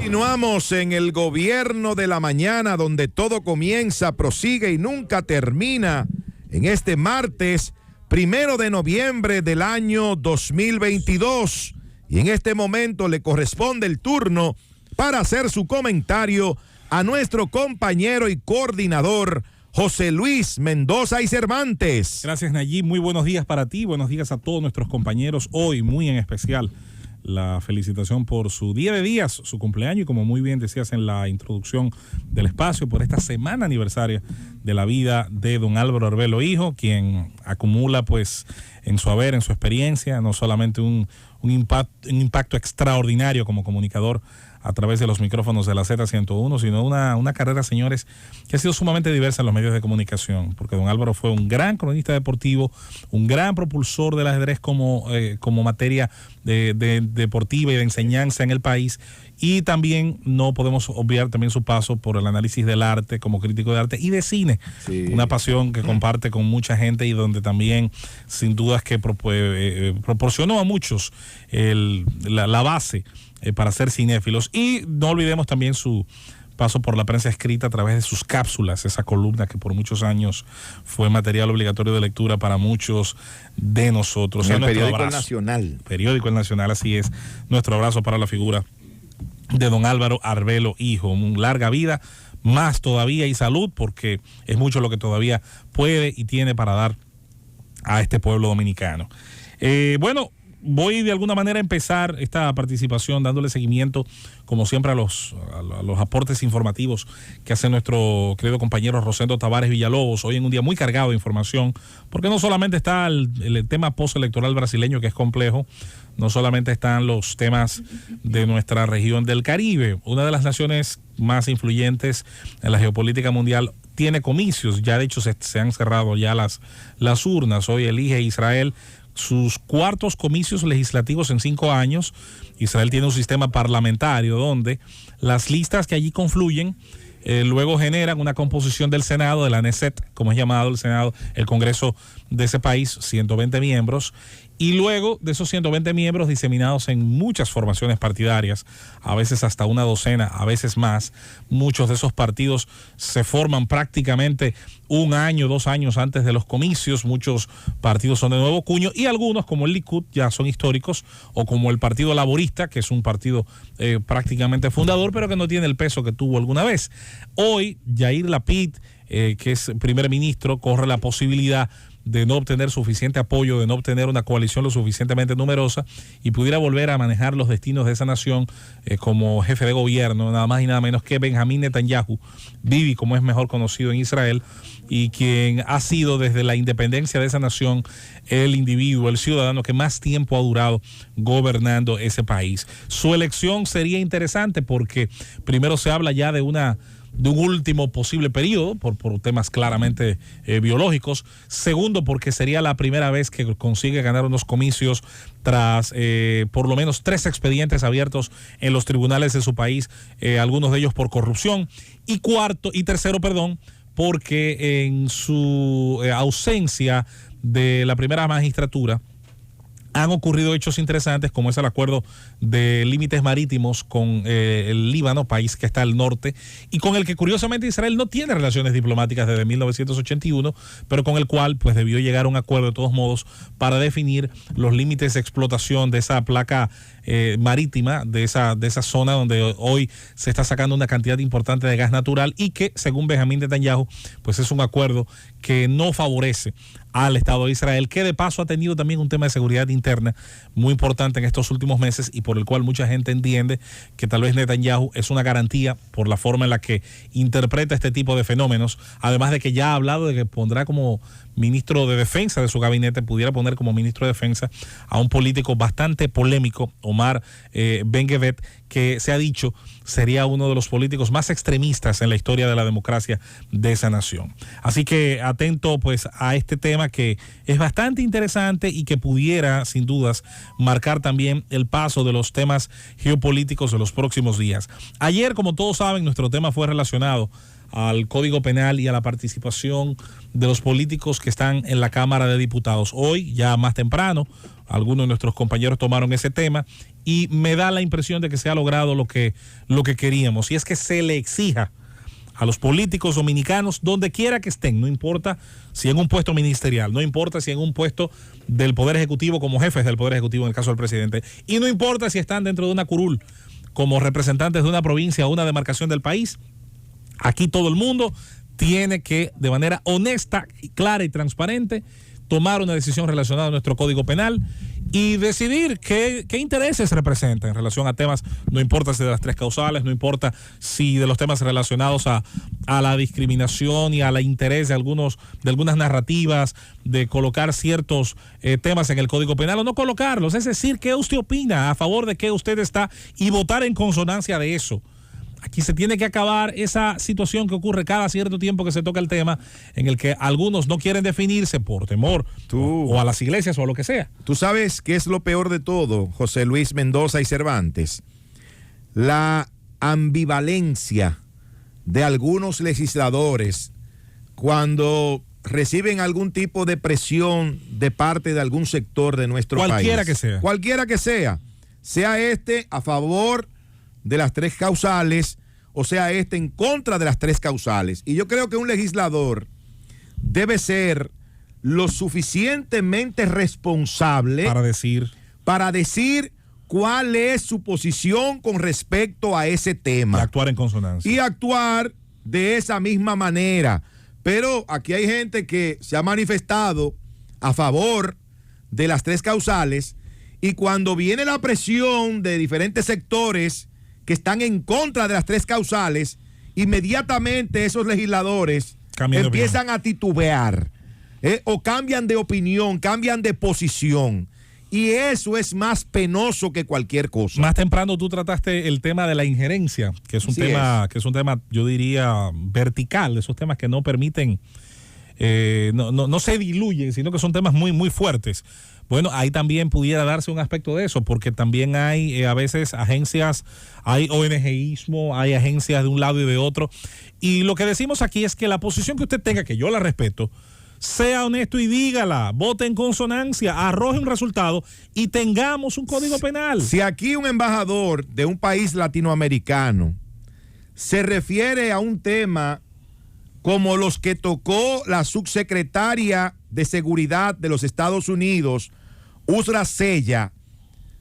Continuamos en el gobierno de la mañana, donde todo comienza, prosigue y nunca termina. En este martes 1 de noviembre del año 2022. Y en este momento le corresponde el turno para hacer su comentario a nuestro compañero y coordinador José Luis Mendoza y Cervantes. Gracias, Nayib. Muy buenos días para ti. Buenos días a todos nuestros compañeros. Hoy, muy en especial, la felicitación por su día de días, su cumpleaños, y como muy bien decías en la introducción del espacio, por esta semana aniversaria de la vida de don Álvaro Arbelo Hijo, quien acumula pues en su haber, en su experiencia, no solamente un impacto extraordinario como comunicador a través de los micrófonos de la Z101, sino una carrera, señores, que ha sido sumamente diversa en los medios de comunicación, porque don Álvaro fue un gran cronista deportivo, un gran propulsor del ajedrez como materia de deportiva y de enseñanza en el país, y también no podemos obviar también su paso por el análisis del arte como crítico de arte y de cine, sí. Una pasión que comparte con mucha gente y donde también sin dudas que proporcionó a muchos la base para ser cinéfilos. Y no olvidemos también su paso por la prensa escrita a través de sus cápsulas, esa columna que por muchos años fue material obligatorio de lectura para muchos de nosotros. El periódico El Nacional. Periódico El Nacional, así es. Nuestro abrazo para la figura de don Álvaro Arbelo Hijo. Larga vida, más todavía, y salud, porque es mucho lo que todavía puede y tiene para dar a este pueblo dominicano. Bueno, voy de alguna manera a empezar esta participación dándole seguimiento, como siempre, a los aportes informativos que hace nuestro querido compañero Rosendo Tavares Villalobos, hoy en un día muy cargado de información, porque no solamente está el tema postelectoral brasileño, que es complejo, no solamente están los temas de nuestra región del Caribe, una de las naciones más influyentes en la geopolítica mundial tiene comicios, ya de hecho se han cerrado ya las urnas. Hoy elige Israel sus cuartos comicios legislativos en 5 años. Israel tiene un sistema parlamentario donde las listas que allí confluyen luego generan una composición del Senado, de la Knesset, como es llamado el Senado, el Congreso de ese país, 120 miembros, y luego de esos 120 miembros diseminados en muchas formaciones partidarias, a veces hasta una docena, a veces más. Muchos de esos partidos se forman prácticamente 1 año, 2 años antes de los comicios. Muchos partidos son de nuevo cuño y algunos, como el Likud, ya son históricos, o como el Partido Laborista, que es un partido prácticamente fundador, pero que no tiene el peso que tuvo alguna vez. Hoy, Yair Lapid, que es primer ministro, corre la posibilidad de no obtener suficiente apoyo, de no obtener una coalición lo suficientemente numerosa y pudiera volver a manejar los destinos de esa nación como jefe de gobierno, nada más y nada menos que Benjamín Netanyahu, Bibi, como es mejor conocido en Israel, y quien ha sido desde la independencia de esa nación el individuo, el ciudadano que más tiempo ha durado gobernando ese país. Su elección sería interesante porque primero se habla ya de un último posible periodo por temas claramente biológicos. Segundo, porque sería la primera vez que consigue ganar unos comicios tras por lo menos 3 expedientes abiertos en los tribunales de su país, algunos de ellos por corrupción. Y tercero, porque en su ausencia de la primera magistratura han ocurrido hechos interesantes, como es el acuerdo de límites marítimos con el Líbano, país que está al norte, y con el que curiosamente Israel no tiene relaciones diplomáticas desde 1981, pero con el cual pues debió llegar a un acuerdo de todos modos para definir los límites de explotación de esa placa marítima, de esa zona donde hoy se está sacando una cantidad importante de gas natural, y que según Benjamín Netanyahu pues es un acuerdo que no favorece al Estado de Israel, que de paso ha tenido también un tema de seguridad interna muy importante en estos últimos meses, y por el cual mucha gente entiende que tal vez Netanyahu es una garantía por la forma en la que interpreta este tipo de fenómenos, además de que ya ha hablado de que pondrá como ministro de defensa de su gabinete, pudiera poner como ministro de defensa a un político bastante polémico, Omar Ben-Gvir, que se ha dicho sería uno de los políticos más extremistas en la historia de la democracia de esa nación. Así que atento pues a este tema, que es bastante interesante y que pudiera sin dudas marcar también el paso de los temas geopolíticos de los próximos días. Ayer, como todos saben, nuestro tema fue relacionado al Código Penal y a la participación de los políticos que están en la Cámara de Diputados. Hoy, ya más temprano, algunos de nuestros compañeros tomaron ese tema y me da la impresión de que se ha logrado lo que queríamos, y es que se le exija a los políticos dominicanos, donde quiera que estén, no importa si en un puesto ministerial, no importa si en un puesto del Poder Ejecutivo como jefes del Poder Ejecutivo en el caso del presidente, y no importa si están dentro de una curul como representantes de una provincia o una demarcación del país, aquí todo el mundo tiene que, de manera honesta, clara y transparente, tomar una decisión relacionada a nuestro Código Penal y decidir qué intereses representa en relación a temas, no importa si de las 3 causales, no importa si de los temas relacionados a la discriminación y al interés de algunas narrativas de colocar ciertos temas en el Código Penal o no colocarlos, es decir, qué usted opina, a favor de qué usted está y votar en consonancia de eso. Aquí se tiene que acabar esa situación que ocurre cada cierto tiempo que se toca el tema, en el que algunos no quieren definirse por temor o a las iglesias o a lo que sea. Tú sabes qué es lo peor de todo, José Luis Mendoza y Cervantes. La ambivalencia de algunos legisladores cuando reciben algún tipo de presión de parte de algún sector de nuestro país. Cualquiera que sea. Cualquiera que sea. Sea este a favor de las 3 causales, o sea, en contra de las 3 causales. Y yo creo que un legislador debe ser lo suficientemente responsable para decir cuál es su posición con respecto a ese tema. Y actuar en consonancia. Y actuar de esa misma manera. Pero aquí hay gente que se ha manifestado a favor de las 3 causales, y cuando viene la presión de diferentes sectores que están en contra de las 3 causales, inmediatamente esos legisladores empiezan a titubear, o cambian de opinión, cambian de posición. Y eso es más penoso que cualquier cosa. Más temprano tú trataste el tema de la injerencia, que es un tema, yo diría, vertical, esos temas que no permiten, no se diluyen, sino que son temas muy, muy fuertes. Bueno, ahí también pudiera darse un aspecto de eso, porque también hay a veces agencias, hay ONGismo, hay agencias de un lado y de otro. Y lo que decimos aquí es que la posición que usted tenga, que yo la respeto, sea honesto y dígala, vote en consonancia, arroje un resultado y tengamos un código penal. Si aquí un embajador de un país latinoamericano se refiere a un tema como los que tocó la subsecretaria de Seguridad de los Estados Unidos, Usra Sella,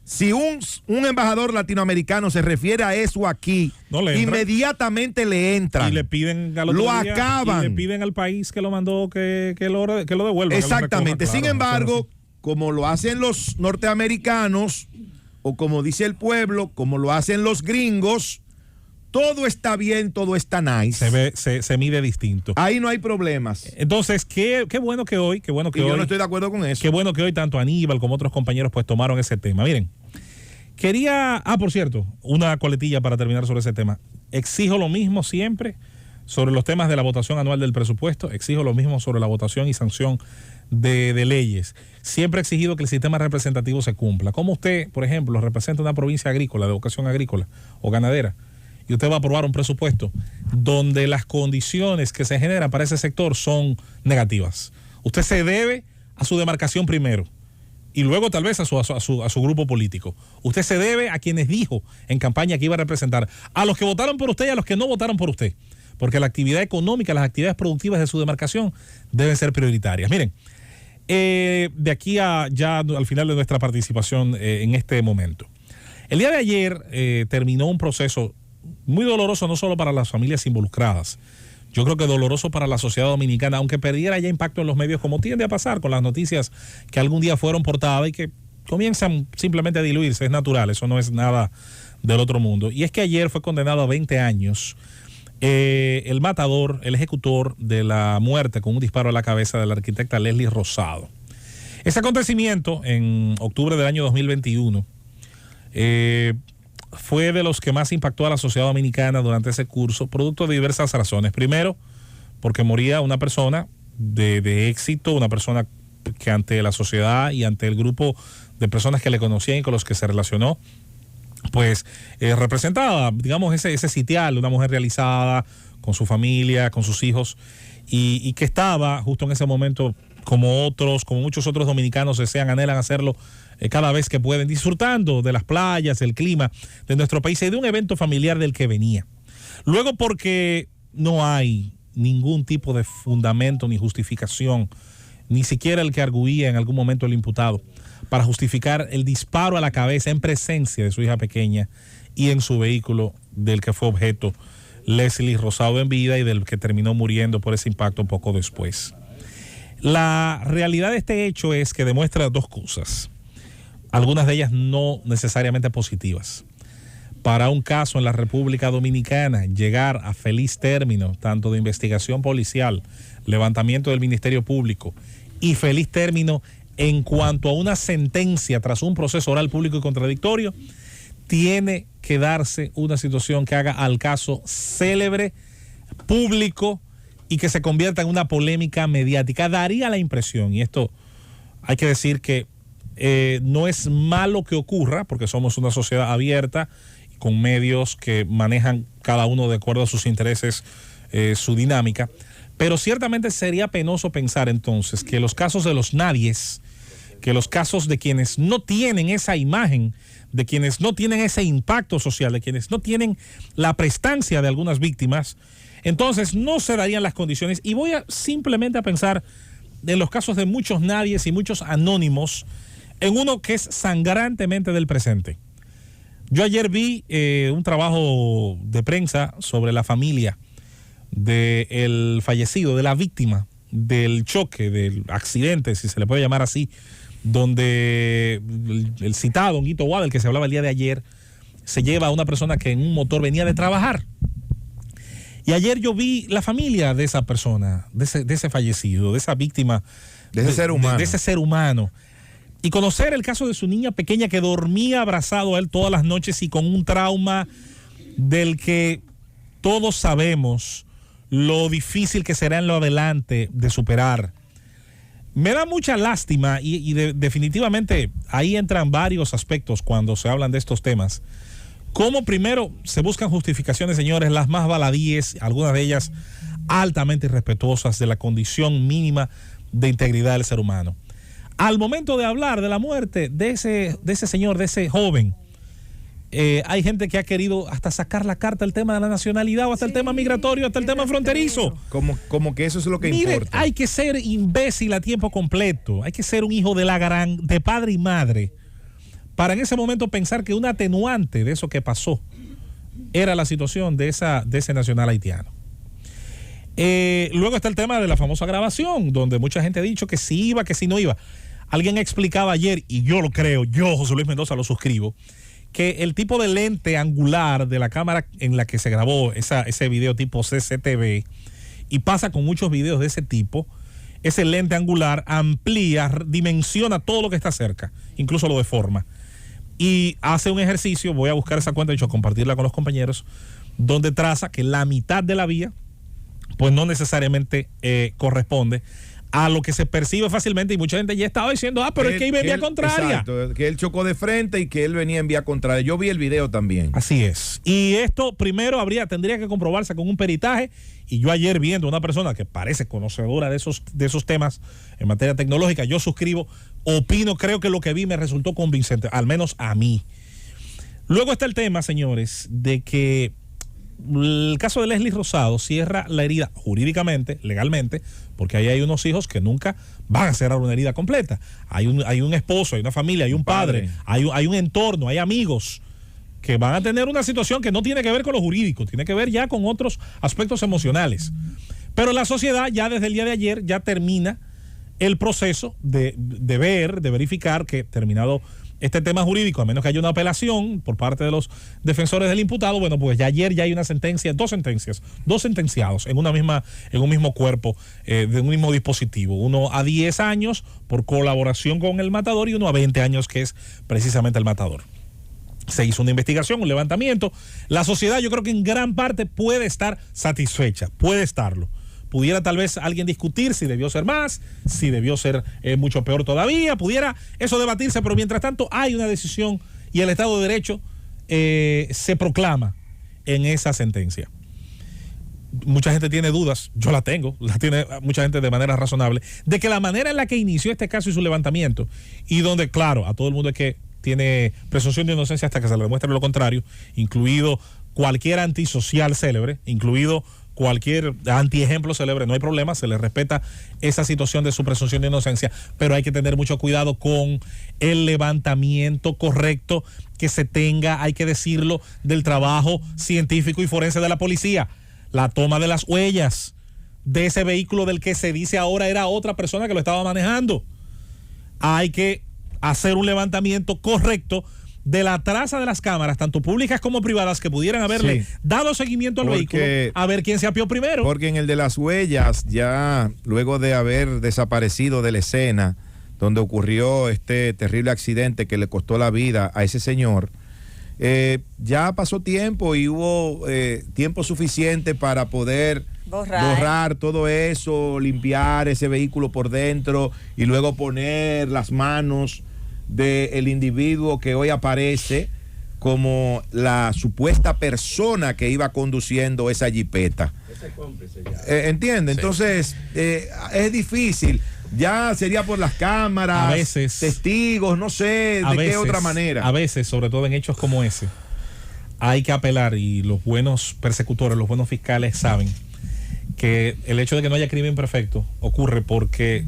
si un embajador latinoamericano se refiere a eso aquí, inmediatamente le entran. Y le piden lo acaban. Y le piden al país que lo mandó que lo devuelva. Exactamente. Recoja, Sin embargo, como lo hacen los norteamericanos, o como dice el pueblo, como lo hacen los gringos, todo está bien, todo está nice. Se mide distinto. Ahí no hay problemas. Entonces, qué bueno que hoy, yo no estoy de acuerdo con eso. Qué bueno que hoy tanto Aníbal como otros compañeros pues tomaron ese tema. Miren, por cierto, una coletilla para terminar sobre ese tema. Exijo lo mismo siempre sobre los temas de la votación anual del presupuesto, exijo lo mismo sobre la votación y sanción de leyes. Siempre he exigido que el sistema representativo se cumpla. Como usted, por ejemplo, representa una provincia agrícola, de vocación agrícola o ganadera, y usted va a aprobar un presupuesto donde las condiciones que se generan para ese sector son negativas. Usted se debe a su demarcación primero y luego tal vez a su grupo político. Usted se debe a quienes dijo en campaña que iba a representar, a los que votaron por usted y a los que no votaron por usted, porque la actividad económica, las actividades productivas de su demarcación deben ser prioritarias. Miren, de aquí a ya al final de nuestra participación en este momento. El día de ayer terminó un proceso muy doloroso, no solo para las familias involucradas, yo creo que doloroso para la sociedad dominicana, aunque perdiera ya impacto en los medios, como tiende a pasar con las noticias que algún día fueron portadas y que comienzan simplemente a diluirse. Es natural, eso no es nada del otro mundo. Y es que ayer fue condenado a 20 años el matador, el ejecutor de la muerte con un disparo a la cabeza de la arquitecta Leslie Rosado. Ese acontecimiento en octubre del año 2021 fue de los que más impactó a la sociedad dominicana durante ese curso, producto de diversas razones. Primero, porque moría una persona de éxito, una persona que ante la sociedad y ante el grupo de personas que le conocían y con los que se relacionó, pues representaba, digamos, ese sitial, una mujer realizada con su familia, con sus hijos, y que estaba justo en ese momento, como muchos otros dominicanos desean, anhelan hacerlo cada vez que pueden, disfrutando de las playas, del clima de nuestro país y de un evento familiar del que venía. Luego, porque no hay ningún tipo de fundamento ni justificación, ni siquiera el que arguía en algún momento el imputado, para justificar el disparo a la cabeza en presencia de su hija pequeña y en su vehículo del que fue objeto Leslie Rosado en vida y del que terminó muriendo por ese impacto poco después. La realidad de este hecho es que demuestra dos cosas, algunas de ellas no necesariamente positivas. Para un caso en la República Dominicana llegar a feliz término, tanto de investigación policial, levantamiento del Ministerio Público y feliz término en cuanto a una sentencia tras un proceso oral público y contradictorio, tiene que darse una situación que haga al caso célebre, público y que se convierta en una polémica mediática. Daría la impresión, y esto hay que decir que no es malo que ocurra, porque somos una sociedad abierta, con medios que manejan cada uno de acuerdo a sus intereses, su dinámica, pero ciertamente sería penoso pensar entonces que los casos de los nadies, que los casos de quienes no tienen esa imagen, de quienes no tienen ese impacto social, de quienes no tienen la prestancia de algunas víctimas, entonces no se darían las condiciones. Y voy simplemente a pensar en los casos de muchos nadies y muchos anónimos, en uno que es sangrantemente del presente. Yo ayer vi un trabajo de prensa sobre la familia del fallecido, de la víctima del choque, del accidente, si se le puede llamar así, donde el citado, Honguito Guada, del que se hablaba el día de ayer, se lleva a una persona que en un motor venía de trabajar. Y ayer yo vi la familia de esa persona, de ese fallecido, de esa víctima, de ese ser humano. De ese ser humano. Y conocer el caso de su niña pequeña que dormía abrazado a él todas las noches y con un trauma del que todos sabemos lo difícil que será en lo adelante de superar. Me da mucha lástima y definitivamente ahí entran varios aspectos cuando se hablan de estos temas. Como primero se buscan justificaciones, señores, las más baladíes, algunas de ellas altamente irrespetuosas de la condición mínima de integridad del ser humano. Al momento de hablar de la muerte de ese señor, de ese joven, hay gente que ha querido hasta sacar la carta al tema de la nacionalidad o hasta el tema migratorio, hasta el tema fronterizo. Como que eso es lo que importa. Hay que ser imbécil a tiempo completo, hay que ser un hijo de padre y madre, para en ese momento pensar que una atenuante de eso que pasó era la situación de ese nacional haitiano. Luego está el tema de la famosa grabación, donde mucha gente ha dicho que sí iba, que sí no iba. Alguien explicaba ayer, y yo lo creo, yo, José Luis Mendoza, lo suscribo, que el tipo de lente angular de la cámara en la que se grabó ese video tipo CCTV, y pasa con muchos videos de ese tipo, ese lente angular amplía, dimensiona todo lo que está cerca, incluso lo deforma. Y hace un ejercicio, voy a buscar esa cuenta, de hecho, compartirla con los compañeros, donde traza que la mitad de la vía, pues no necesariamente corresponde a lo que se percibe fácilmente, y mucha gente ya estaba diciendo, pero es que iba en vía contraria. Exacto, que él chocó de frente y que él venía en vía contraria. Yo vi el video también. Así es. Y esto primero tendría que comprobarse con un peritaje, y yo ayer viendo a una persona que parece conocedora de esos temas en materia tecnológica, yo suscribo, opino, creo que lo que vi me resultó convincente, al menos a mí. Luego está el tema, señores, de que el caso de Leslie Rosado cierra la herida jurídicamente, legalmente, porque ahí hay unos hijos que nunca van a cerrar una herida completa. Hay un esposo, hay una familia, hay un padre, hay un entorno, hay amigos que van a tener una situación que no tiene que ver con lo jurídico, tiene que ver ya con otros aspectos emocionales. Pero la sociedad ya desde el día de ayer ya termina el proceso de verificar que terminado este tema jurídico, a menos que haya una apelación por parte de los defensores del imputado, bueno, pues ya ayer ya hay una sentencia, dos sentenciados en un mismo cuerpo, de un mismo dispositivo, uno a 10 años por colaboración con el matador y uno a 20 años, que es precisamente el matador. Se hizo una investigación, un levantamiento. La sociedad, yo creo que en gran parte puede estar satisfecha, puede estarlo. Pudiera tal vez alguien discutir si debió ser más, si debió ser mucho peor todavía, pudiera eso debatirse, pero mientras tanto hay una decisión y el Estado de Derecho se proclama en esa sentencia. Mucha gente tiene dudas, yo la tiene mucha gente de manera razonable, de que la manera en la que inició este caso y su levantamiento, y donde, claro, a todo el mundo es que tiene presunción de inocencia hasta que se le demuestre lo contrario, incluido cualquier antisocial célebre, incluido cualquier antiejemplo célebre, no hay problema, se le respeta esa situación de su presunción de inocencia, pero hay que tener mucho cuidado con el levantamiento correcto que se tenga, hay que decirlo, del trabajo científico y forense de la policía. La toma de las huellas de ese vehículo del que se dice ahora era otra persona que lo estaba manejando. Hay que hacer un levantamiento correcto de la traza de las cámaras, tanto públicas como privadas, que pudieran haberle dado seguimiento al vehículo, a ver quién se apió primero. Porque en el de las huellas, ya luego de haber desaparecido de la escena donde ocurrió este terrible accidente que le costó la vida a ese señor, ya pasó tiempo y hubo tiempo suficiente para poder borrar todo eso, limpiar ese vehículo por dentro y luego poner las manos del individuo que hoy aparece como la supuesta persona que iba conduciendo esa jipeta. ¿Entiende? Sí. Entonces, es difícil. Ya sería por las cámaras, a veces, testigos, no sé de qué otra manera. A veces, sobre todo en hechos como ese, hay que apelar, y los buenos persecutores, los buenos fiscales saben que el hecho de que no haya crimen perfecto ocurre porque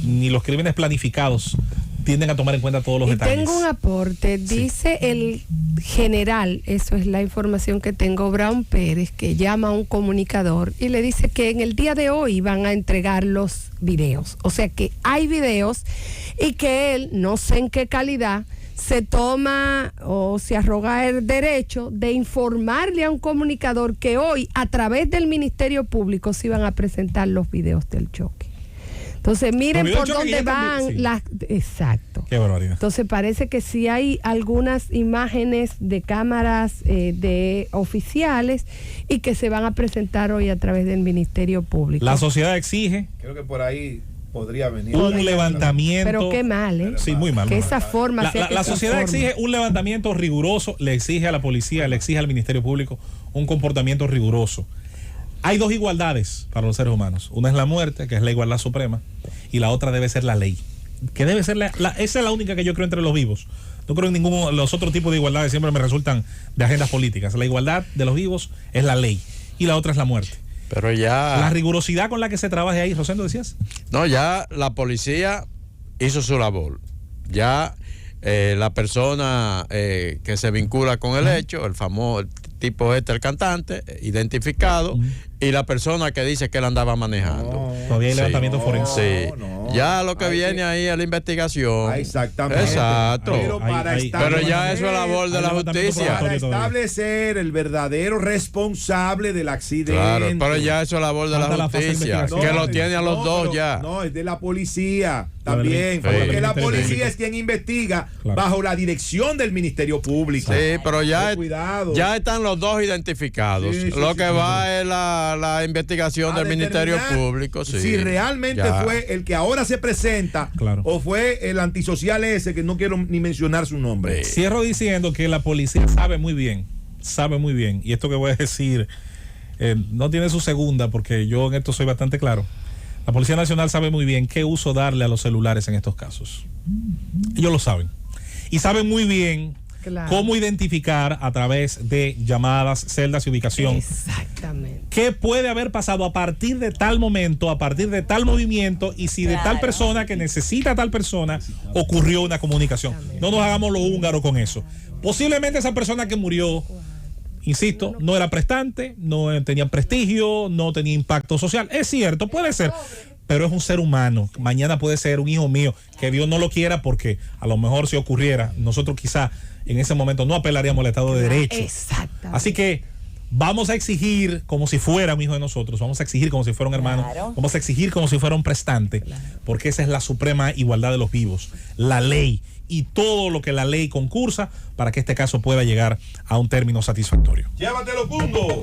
ni los crímenes planificados tienden a tomar en cuenta todos los detalles. Tengo un aporte, dice el general, eso es la información que tengo, Brown Pérez, que llama a un comunicador y le dice que en el día de hoy van a entregar los videos, o sea que hay videos, y que él, no sé en qué calidad, se toma o se arroga el derecho de informarle a un comunicador que hoy, a través del Ministerio Público, se iban a presentar los videos del choque. Entonces, miren por dónde van las... Exacto. Qué barbaridad. Entonces, parece que sí hay algunas imágenes de cámaras de oficiales y que se van a presentar hoy a través del Ministerio Público. La sociedad exige... Creo que por ahí podría venir un levantamiento. Pero qué mal, ¿eh? Sí, muy mal. Que esa forma sea la sociedad exige un levantamiento riguroso, le exige a la policía, le exige al Ministerio Público un comportamiento riguroso. Hay dos igualdades para los seres humanos. Una es la muerte, que es la igualdad suprema, y la otra debe ser la ley, que debe ser esa es la única que yo creo entre los vivos. No creo en ninguno de los otros tipos de igualdades, siempre me resultan de agendas políticas. La igualdad de los vivos es la ley y la otra es la muerte. Pero ya... La rigurosidad con la que se trabaja ahí, Rosendo, decías. No, ya la policía hizo su labor. Ya la persona que se vincula con el hecho, el famoso tipo el cantante, identificado, y la persona que dice que él andaba manejando. Todavía hay levantamiento forense. Sí. Ya lo que viene ahí es la investigación. Exactamente. Exacto. Pero ya eso es labor de la justicia. Para establecer el verdadero responsable del accidente. Claro, pero ya eso es labor de la justicia, que lo tiene a los dos ya. No, es de la policía también, porque la policía es quien investiga bajo la dirección del Ministerio Público. Sí, pero ya están los dos identificados. Lo que va es la investigación del Ministerio Público. Si realmente fue el que ahora se presenta o fue el antisocial ese, que no quiero ni mencionar su nombre. Cierro diciendo que la policía sabe muy bien, y esto que voy a decir no tiene su segunda, porque yo en esto soy bastante claro. La Policía Nacional sabe muy bien qué uso darle a los celulares en estos casos. Ellos lo saben. Y saben muy bien cómo identificar a través de llamadas, celdas y ubicación. Exactamente. ¿Qué puede haber pasado a partir de tal momento, a partir de tal movimiento, y si de tal persona que necesita a tal persona ocurrió una comunicación? No nos hagamos los húngaros con eso. Posiblemente esa persona que murió, insisto, no era prestante, no tenía prestigio, no tenía impacto social. Es cierto, puede ser, pero es un ser humano. Mañana puede ser un hijo mío, que Dios no lo quiera, porque a lo mejor si ocurriera, nosotros quizá en ese momento no apelaríamos al Estado de Derecho. Exactamente. Así que vamos a exigir como si fuera un hijo de nosotros, vamos a exigir como si fuera un hermano, vamos a exigir como si fuera un prestante, porque esa es la suprema igualdad de los vivos, la ley y todo lo que la ley concursa para que este caso pueda llegar a un término satisfactorio. Llévatelo, Pungo.